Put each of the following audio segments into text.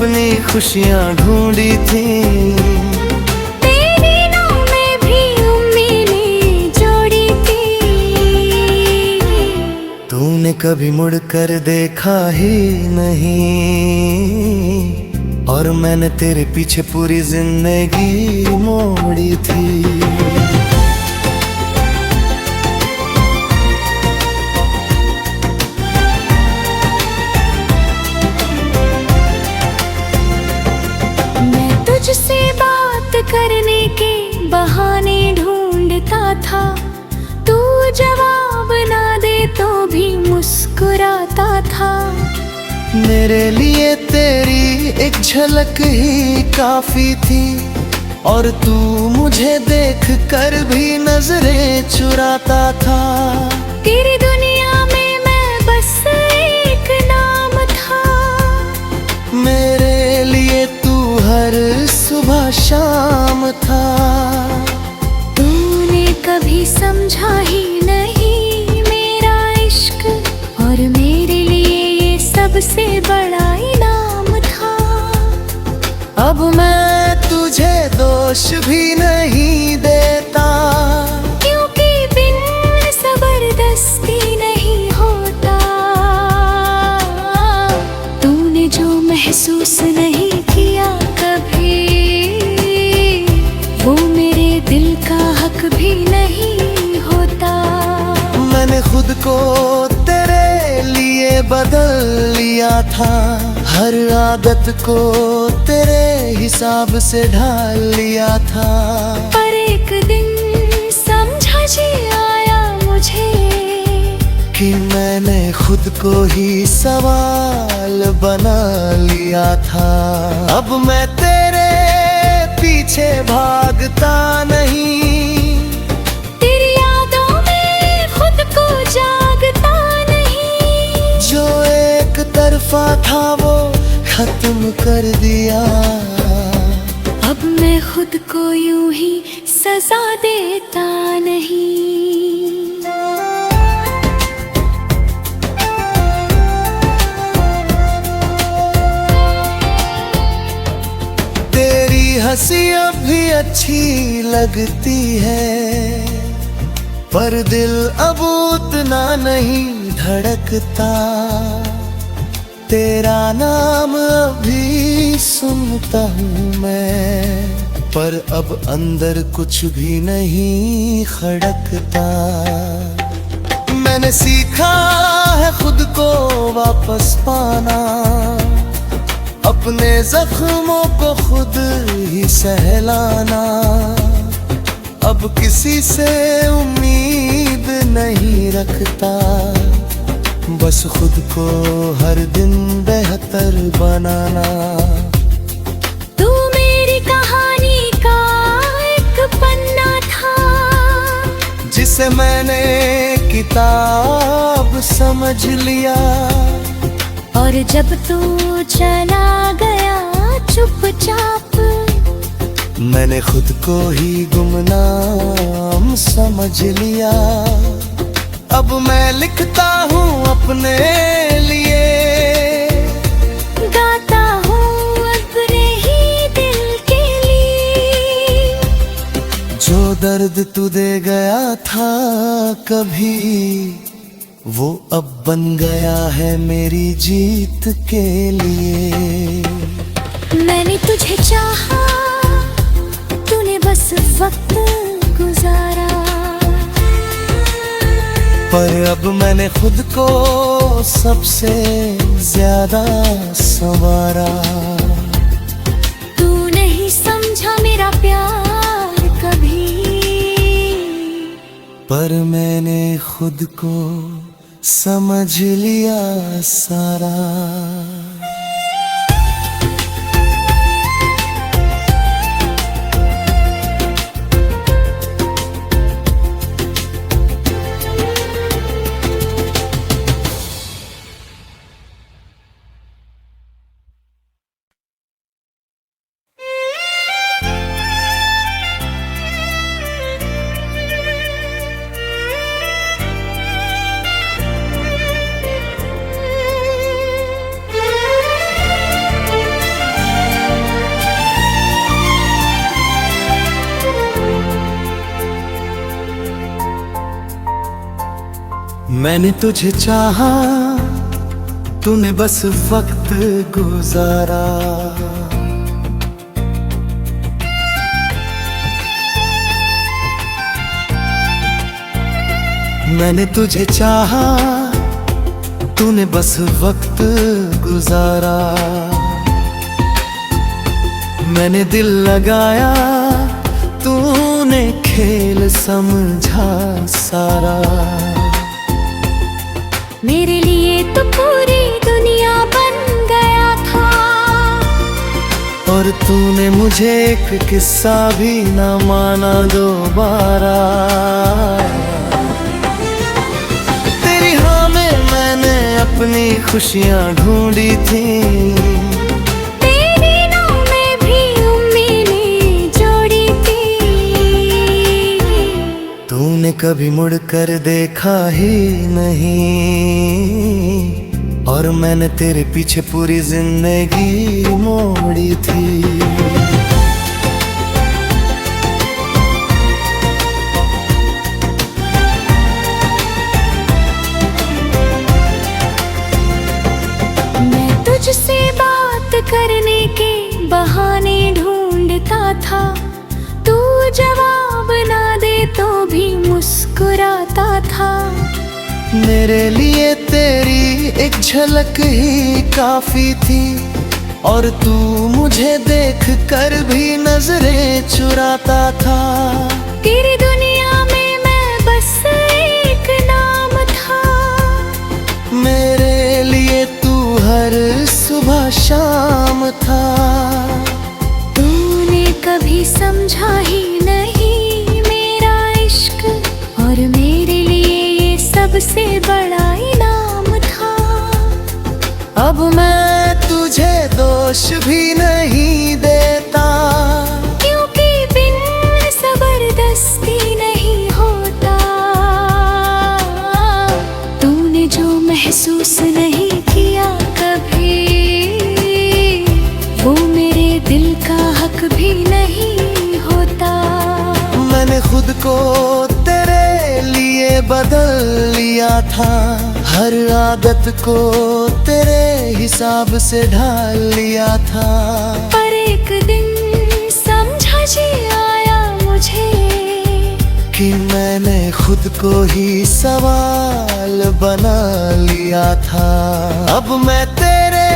अपनी खुशियाँ ढूंढी थी। तेरे नाम में भी उम्मीदें जोड़ी थी। तूने कभी मुड़ कर देखा ही नहीं, और मैंने तेरे पीछे पूरी जिंदगी मोड़ी थी। तुझसे बात करने के बहाने ढूंढता था, तू जवाब ना दे तो भी मुस्कुराता था। मेरे लिए तेरी एक झलक ही काफी थी, और तू मुझे देख कर भी नजरें चुराता था। तेरी दुनिया में मैं बस एक नाम था, मेरे लिए तू हर सुबह शाम था। तूने कभी समझा ही नहीं मेरा इश्क, और मेरे लिए ये सबसे बड़ा इनाम था। अब मैं तुझे दोष भी नहीं देता, क्योंकि बिन जबरदस्ती नहीं होता। तूने जो महसूस नहीं किया कभी, वो मेरे दिल का हक भी नहीं होता। मैंने खुद को तेरे लिए बदल लिया था, हर आदत को तेरे हिसाब से ढाल लिया था। पर एक दिन समझा जी आया मुझे, कि मैंने खुद को ही सवाल बना लिया था। अब मैं तेरे पीछे भागता नहीं, तेरी यादों में खुद को जागता नहीं। जो एक तरफा था वो खत्म कर दिया। अब मैं खुद को यूं ही सजा देता नहीं। तेरी हंसी अब भी अच्छी लगती है, पर दिल अब उतना नहीं धड़कता। तेरा नाम अभी सुनता हूँ मैं, पर अब अंदर कुछ भी नहीं खड़कता। मैंने सीखा है खुद को वापस पाना, अपने जख्मों को खुद ही सहलाना। अब किसी से उम्मीद नहीं रखता, बस खुद को हर दिन बेहतर बनाना। तू मेरी कहानी का एक पन्ना था, जिसे मैंने किताब समझ लिया। और जब तू चला गया चुपचाप, मैंने खुद को ही गुमनाम समझ लिया। अब मैं लिखता हूँ अपने लिए, गाता हूँ अपने ही दिल के लिए। जो दर्द तू दे गया था कभी, वो अब बन गया है मेरी जीत के लिए। मैंने तुझे चाहा, तूने बस वक्त गुजारा। पर अब मैंने खुद को सबसे ज्यादा संवारा। तू नहीं समझा मेरा प्यार कभी, पर मैंने खुद को समझ लिया सारा। मैंने तुझे चाहा, तूने बस वक्त गुजारा। मैंने तुझे चाहा, तूने बस वक्त गुजारा। मैंने दिल लगाया, तूने खेल समझा सारा। मेरे लिए तो पूरी दुनिया बन गया था, और तूने मुझे एक किस्सा भी न माना दोबारा। तेरी हाँ में मैंने अपनी खुशियाँ ढूंढी थी, तेरी ना में भी उम्मीदें जोड़ी थी। तूने कभी मुड़ कर देखा ही नहीं, और मैंने तेरे पीछे पूरी जिंदगी मोड़ी थी। मैं तुझसे बात करने के बहाने ढूंढता था, तू जवाब ना दे तो भी मुस्कुराता था। मेरे लिए तेरी एक झलक ही काफी थी, और तू मुझे देख कर भी नजरें चुराता था। तेरी दुनिया में मैं बस एक नाम था, मेरे लिए तू हर सुबह शाम था। तूने कभी समझा ही नहीं मेरा इश्क, और मेरे लिए ये सबसे बड़ा इनाम था। अब मैं तुझे दोष भी नहीं देता, क्योंकि बिन जबरदस्ती नहीं होता। तूने जो महसूस नहीं किया कभी, वो मेरे दिल का हक भी नहीं होता। मैंने खुद को तेरे लिए बदल लिया था, हर आदत को तेरे हिसाब से ढाल लिया था। पर एक दिन समझा जी आया मुझे, कि मैंने खुद को ही सवाल बना लिया था। अब मैं तेरे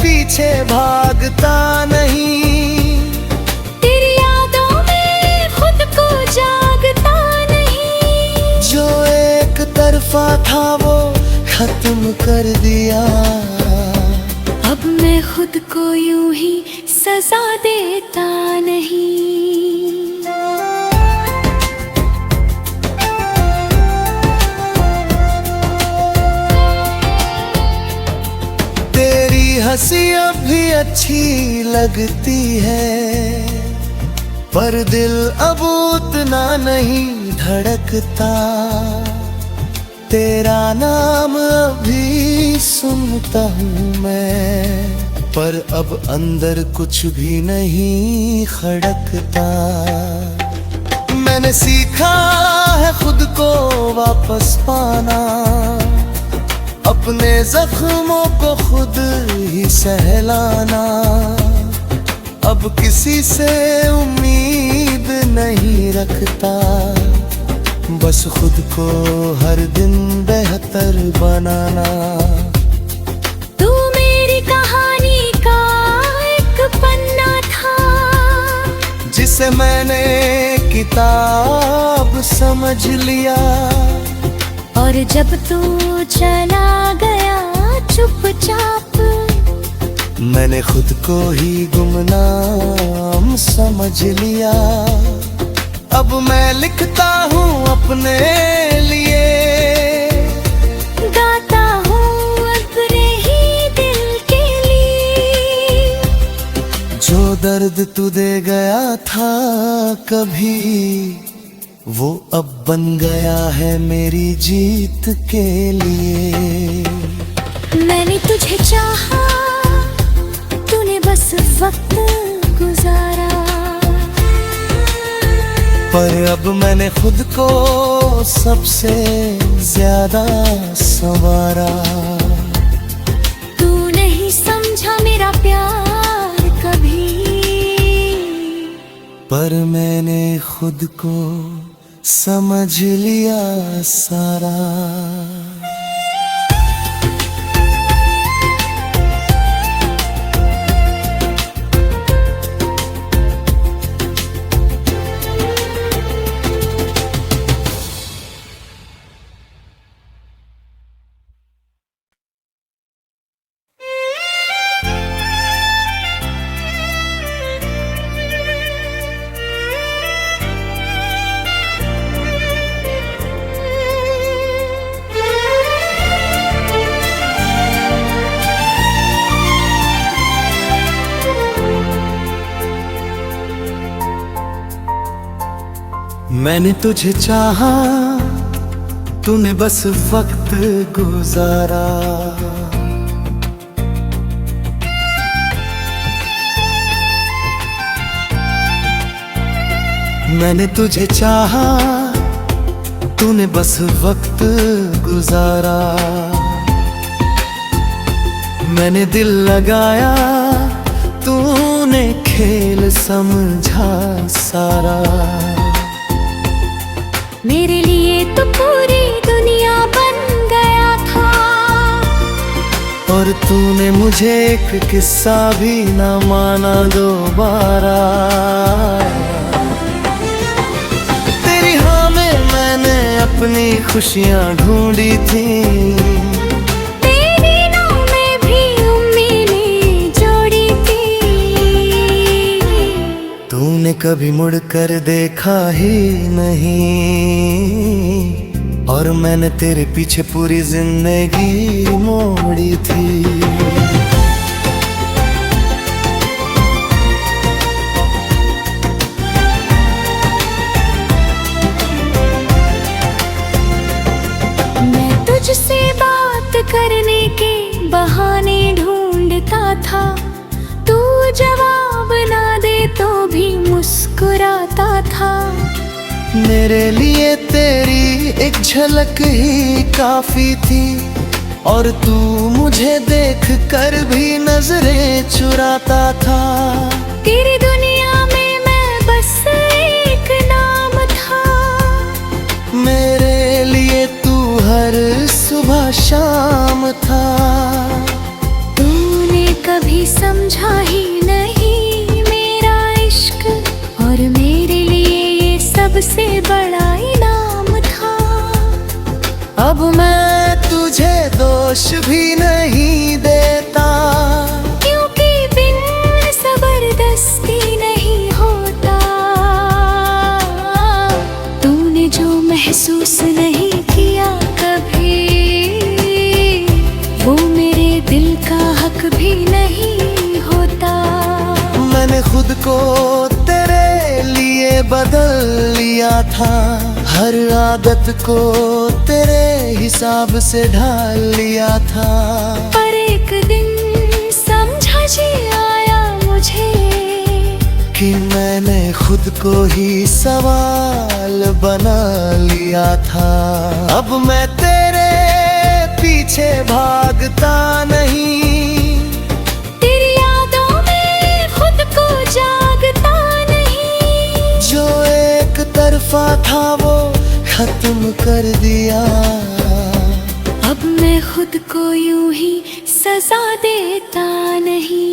पीछे भागता नहीं, तेरी यादों में खुद को जागता नहीं। जो एक तरफा था वो खत्म कर दिया। अब मैं खुद को यूं ही सजा देता नहीं। तेरी हंसी अब भी अच्छी लगती है, पर दिल अब उतना नहीं धड़कता। तेरा नाम अभी सुनता हूँ मैं, पर अब अंदर कुछ भी नहीं खड़कता। मैंने सीखा है खुद को वापस पाना, अपने जख्मों को खुद ही सहलाना। अब किसी से उम्मीद नहीं रखता, बस खुद को हर दिन बेहतर बनाना। तू मेरी कहानी का एक पन्ना था, जिसे मैंने किताब समझ लिया। और जब तू चला गया चुपचाप, मैंने खुद को ही गुमनाम समझ लिया। अब मैं लिखता हूँ अपने लिए, गाता हूँ अपने ही दिल के लिए। जो दर्द तू दे गया था कभी, वो अब बन गया है मेरी जीत के लिए। मैंने तुझे चाहा, तूने बस वक्त गुजारा। पर अब मैंने खुद को सबसे ज्यादा संवारा। तू नहीं समझा मेरा प्यार कभी, पर मैंने खुद को समझ लिया सारा। मैंने तुझे चाहा, तूने बस वक्त गुजारा। मैंने तुझे चाहा, तूने बस वक्त गुजारा। मैंने दिल लगाया, तूने खेल समझा सारा। मेरे लिए तो पूरी दुनिया बन गया था, और तूने मुझे एक किस्सा भी न माना दोबारा। तेरी हाँ में मैंने अपनी खुशियाँ ढूंढी थी, तेरी नाव में भी उम्मीदें जोड़ी थी। तूने कभी मुड़कर देखा ही नहीं, और मैंने तेरे पीछे पूरी जिंदगी मोड़ी थी। मैं तुझसे बात करने के बहाने ढूंढता था, तू जवाब ना दे तो भी मुस्कुराता था। मेरे लिए तेरी एक झलक ही काफी थी, और तू मुझे देख कर भी नजरें चुराता था। तेरी दुनिया में मैं बस एक नाम था, मेरे लिए तू हर सुबह शाम था। तूने कभी समझा ही नहीं मेरा इश्क, और मेरे लिए ये सबसे बड़ा इनाम था। अब मैं तुझे दोष भी नहीं देता, क्योंकि बिन जबरदस्ती नहीं होता। तूने जो महसूस नहीं किया कभी, वो मेरे दिल का हक भी नहीं होता। मैंने खुद को तेरे लिए बदल लिया था, हर आदत को तेरे हिसाब से ढाल लिया था। पर एक दिन समझा जी आया मुझे, कि मैंने खुद को ही सवाल बना लिया था। अब मैं तेरे पीछे भागता नहीं, तेरी यादों में खुद को जागता नहीं। जो एक तरफा था वो खत्म कर दिया। अब मैं खुद को यूं ही सजा देता नहीं।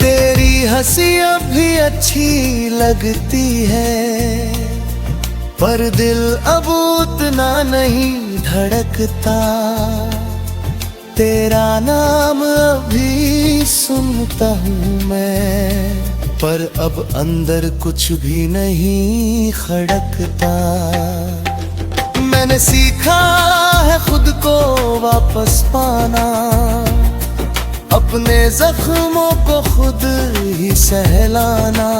तेरी हंसी अब भी अच्छी लगती है, पर दिल अब उतना नहीं धड़कता। तेरा नाम अभी सुनता हूँ मैं, पर अब अंदर कुछ भी नहीं खड़कता। मैंने सीखा है खुद को वापस पाना, अपने जख्मों को खुद ही सहलाना।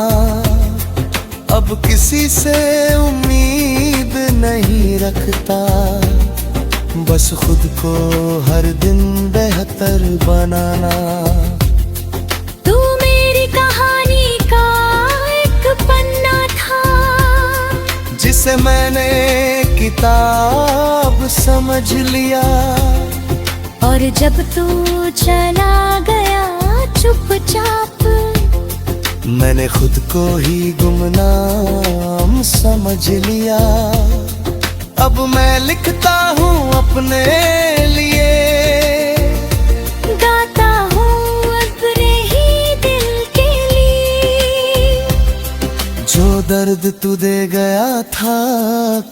अब किसी से उम्मीद नहीं रखता, बस खुद को हर दिन बेहतर बनाना। तू मेरी कहानी का एक पन्ना था, जिसे मैंने किताब समझ लिया। और जब तू चला गया चुपचाप, मैंने खुद को ही गुमनाम समझ लिया। अब मैं लिखता हूँ अपने लिए, गाता हूँ अपने ही दिल के लिए। जो दर्द तू दे गया था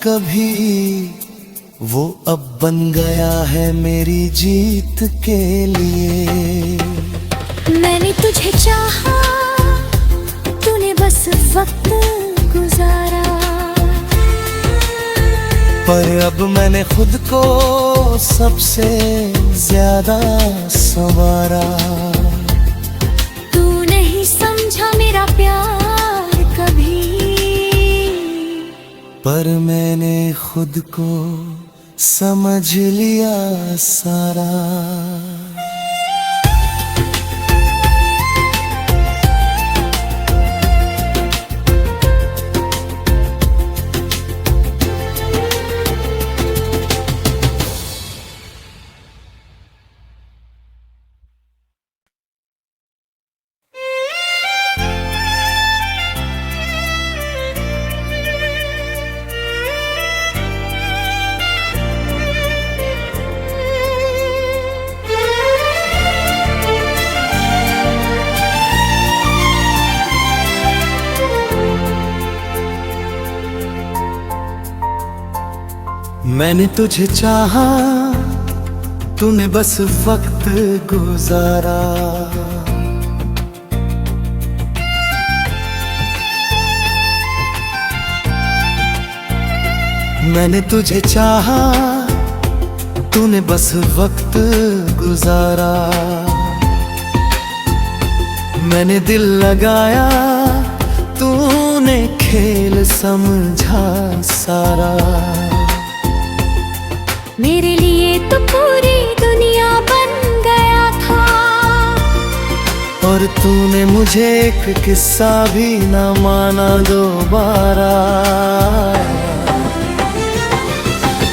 कभी, वो अब बन गया है मेरी जीत के लिए। मैंने तुझे चाहा, तूने बस वक्त गुजारा। पर अब मैंने खुद को सबसे ज्यादा संवारा। तू नहीं समझा मेरा प्यार कभी, पर मैंने खुद को समझ लिया सारा। मैंने तुझे चाहा, तूने बस वक्त गुजारा। मैंने तुझे चाहा, तूने बस वक्त गुजारा। मैंने दिल लगाया, तूने खेल समझा सारा। मेरे लिए तो पूरी दुनिया बन गया था, और तूने मुझे एक किस्सा भी न माना दोबारा।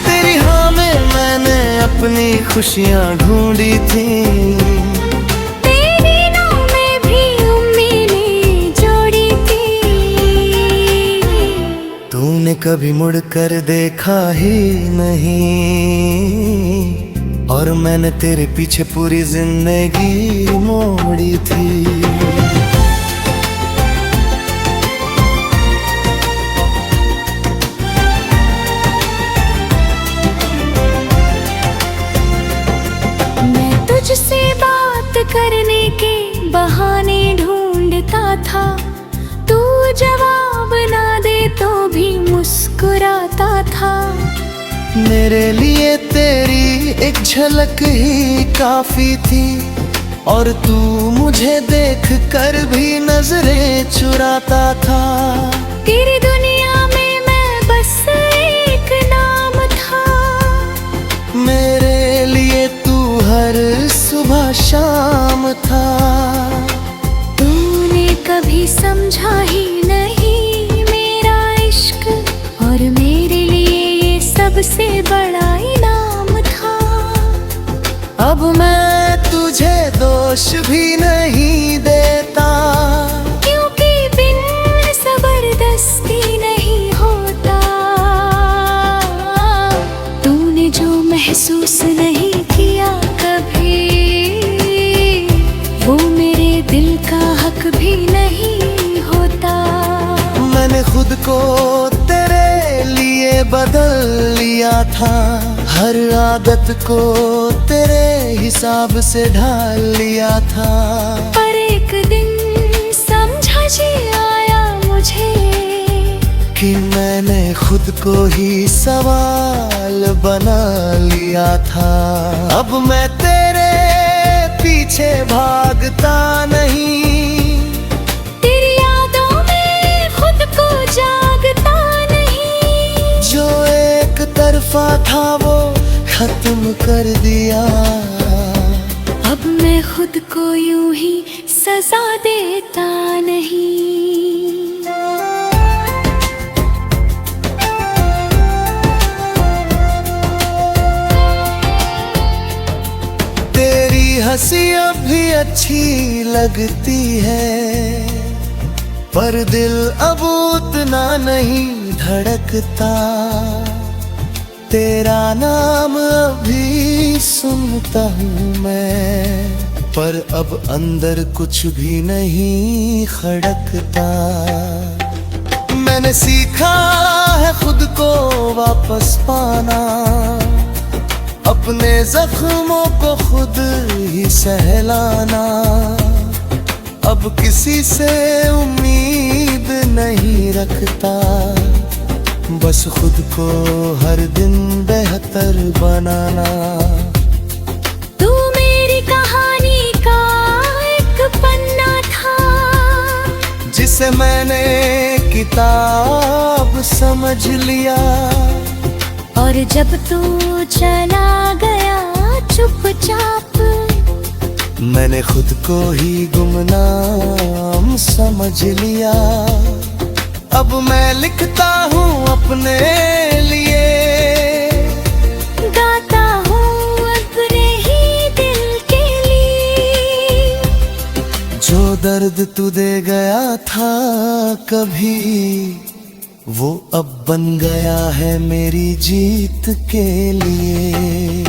तेरी हाँ में मैंने अपनी खुशियाँ ढूंढी थी, तेरी नो में भी उम्मीदें जोड़ी थी। तूने कभी मुड़ कर देखा ही नहीं, और मैंने तेरे पीछे पूरी जिंदगी मोड़ी थी। मैं तुझसे बात करने के बहाने ढूंढता था, तू जवाब ना दे तो भी मुस्कुराता था। मेरे लिए तेरी एक झलक ही काफी थी, और तू मुझे देख कर भी नजरें चुराता था। तेरी दुनिया में मैं बस एक नाम था, मेरे लिए तू हर सुबह शाम था। तूने कभी समझा ही नहीं मेरा इश्क, और मेरे लिए ये सबसे बड़ा इनाम था। अब मैं तुझे दोष भी नहीं देता, क्योंकि बिन जबरदस्ती नहीं होता। तूने जो महसूस नहीं किया कभी, वो मेरे दिल का हक भी नहीं होता। मैंने खुद को तेरे लिए बदल लिया था, हर आदत को तेरे हिसाब से ढाल लिया था। पर एक दिन समझा जी आया मुझे, कि मैंने खुद को ही सवाल बना लिया था। अब मैं तेरे पीछे भागता नहीं, तेरी यादों में खुद को जागता नहीं। जो एक तरफा था वो खत्म कर दिया। अब मैं खुद को यूं ही सजा देता नहीं। तेरी हंसी अब भी अच्छी लगती है, पर दिल अब उतना नहीं धड़कता। तेरा नाम अभी सुनता हूँ मैं, पर अब अंदर कुछ भी नहीं खड़कता। मैंने सीखा है खुद को वापस पाना, अपने जख्मों को खुद ही सहलाना। अब किसी से उम्मीद नहीं रखता, बस खुद को हर दिन बेहतर बनाना। तू मेरी कहानी का एक पन्ना था, जिसे मैंने किताब समझ लिया। और जब तू चला गया चुपचाप, मैंने खुद को ही गुमनाम समझ लिया। अब मैं लिखता हूँ अपने लिए, गाता हूँ अपने ही दिल के लिए। जो दर्द तू दे गया था कभी, वो अब बन गया है मेरी जीत के लिए।